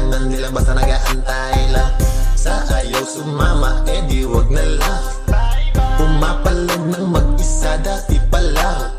Tingnan nila basta nag-aantay lang. Sa ayaw sumama, di wag na lang. Pumapalag ng mag-isa dati pala.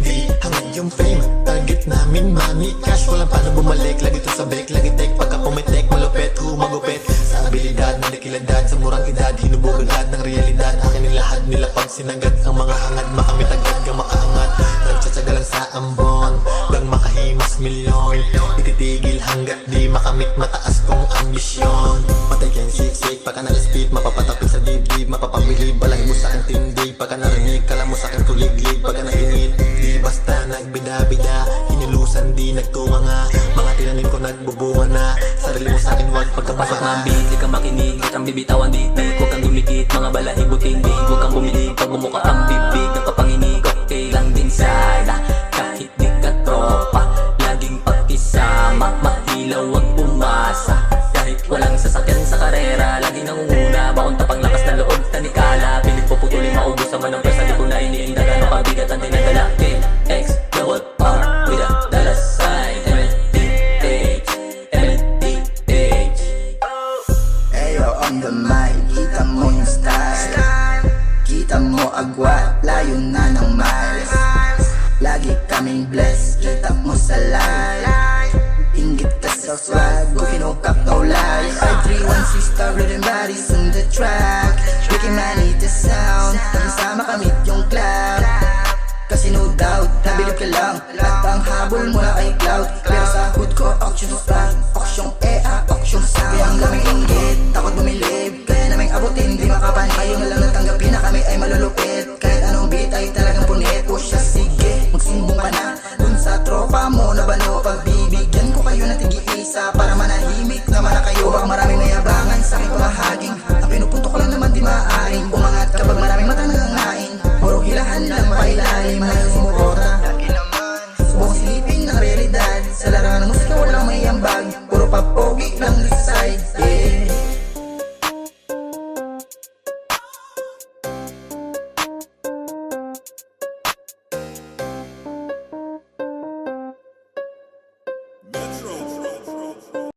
Di hangad yung fame, target namin money, cash. Walang paano bumalik, lagi to sa bake. Lagi take pagka pumitek, malupet, humagupit. Sa abilidad, nalikilidad, sa murang edad, hinubog agad ng realidad. Akin yung lahat nila pag sinagat. Ang mga hangad, makamit agad, gang makaangat. Nagtsatsaga lang sa ambon, gang makahimas milyon. Ititigil hanggat di makamit mataas kong ambisyon. Patay kayong siksik, pagka nag-speed, mapapatapit sa dibdib. Mapapabilib, balay mo sa akin tindig. Pagka narinig, kala mo sa akin tuliglig. Pagka nainit, di basta nagbida-bida. Hinilusan, di nagtunganga. Mga tinanim ko nagbubunga na. Sarili mo sa akin, wag pagkapasok Pasok ng beat, di ka makinig, di kang bibitawan dikdik. Huwag kang dumikit, mga balahibo tindig. Huwag kang bumilig, pag bumuka ang bibig. Ang kapanginig, okay lang din sana. Kahit di ka tropa, laging pagkisama. Mahilaw, wag umasa. Kahit walang sasakyan sa karera, laging nangunguna. Maunta pang lakas na loob, tanikala. Pinagpuputuli, maubos naman ang pwersa. Di ko na iniindagan, mapabigat ang dinadala. X, double R, with a dollar sign. MLTH, MLTH. Ayo on the mic, kita mo yung style. Kita mo agwat, layo na ng miles. Lagi kaming blessed, kita mo sa live. Inggit ka sa swag, kung kinukap no lies. 5316 star rhythm bodies on the track. Ricky Manny the sound, nakasama kami yung cloud. Kasi no doubt, nabilib ka lang. At ang habol mo na ay cloud. Pero sa hood ko, auction spot.